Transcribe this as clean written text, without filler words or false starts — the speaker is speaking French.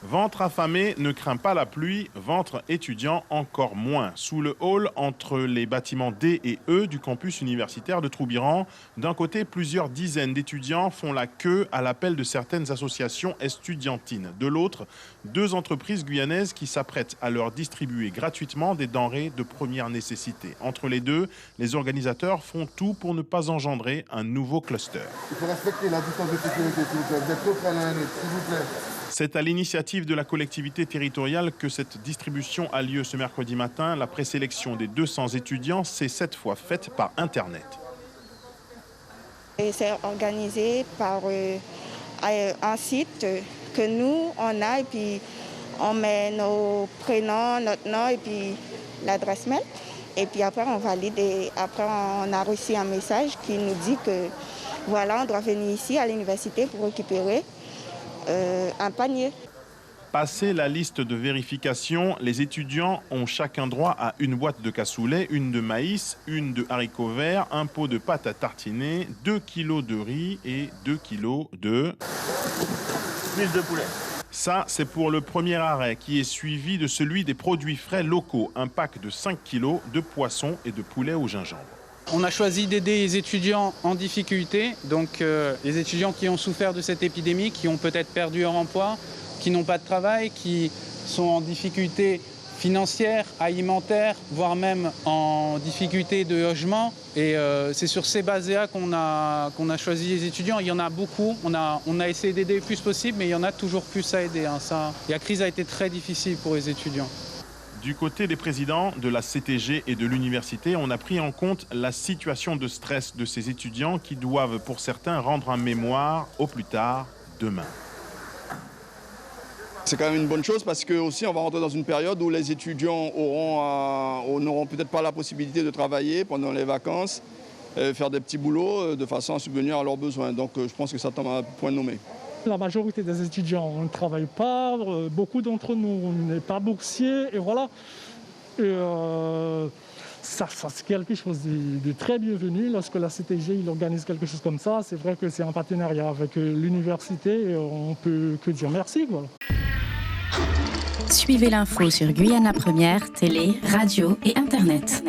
Ventre affamé ne craint pas la pluie, ventre étudiant encore moins. Sous le hall, entre les bâtiments D et E du campus universitaire de Troubiran, d'un côté, plusieurs dizaines d'étudiants font la queue à l'appel de certaines associations estudiantines. De l'autre, deux entreprises guyanaises qui s'apprêtent à leur distribuer gratuitement des denrées de première nécessité. Entre les deux, les organisateurs font tout pour ne pas engendrer un nouveau cluster. Il faut respecter la distance de sécurité, s'il vous plaît. Vous êtes trop près l'un et l'autre, s'il vous plaît. C'est à l'initiative de la collectivité territoriale que cette distribution a lieu ce mercredi matin. La présélection des 200 étudiants s'est cette fois faite par Internet. C'est organisé par un site que nous, on a, et puis on met nos prénoms, notre nom et puis l'adresse mail. Et puis après, on valide et après, on a reçu un message qui nous dit que voilà, on doit venir ici à l'université pour récupérer un panier. Passé la liste de vérification, les étudiants ont chacun droit à une boîte de cassoulet, une de maïs, une de haricots verts, un pot de pâte à tartiner, 2 kilos de riz et 2 kilos de... Plus de poulet. Ça, c'est pour le premier arrêt qui est suivi de celui des produits frais locaux, un pack de 5 kilos de poisson et de poulet au gingembre. On a choisi d'aider les étudiants en difficulté, donc les étudiants qui ont souffert de cette épidémie, qui ont peut-être perdu leur emploi, qui n'ont pas de travail, qui sont en difficulté financière, alimentaire, voire même en difficulté de logement. Et c'est sur ces bases-là qu'on a choisi les étudiants. Il y en a beaucoup, on a essayé d'aider le plus possible, mais il y en a toujours plus à aider. La crise a été très difficile pour les étudiants. Du côté des présidents de la CTG et de l'université, on a pris en compte la situation de stress de ces étudiants qui doivent, pour certains, rendre un mémoire au plus tard demain. C'est quand même une bonne chose parce que aussi on va rentrer dans une période où les étudiants n'auront peut-être pas la possibilité de travailler pendant les vacances, faire des petits boulots de façon à subvenir à leurs besoins. Donc je pense que ça tombe à point nommé. La majorité des étudiants ne travaillent pas, beaucoup d'entre nous n'est pas boursiers et voilà. Et, ça c'est quelque chose de très bienvenu lorsque la CTG il organise quelque chose comme ça. C'est vrai que c'est un partenariat avec l'université et on peut que dire merci. Voilà. Suivez l'info sur Guyana Première, télé, radio et Internet.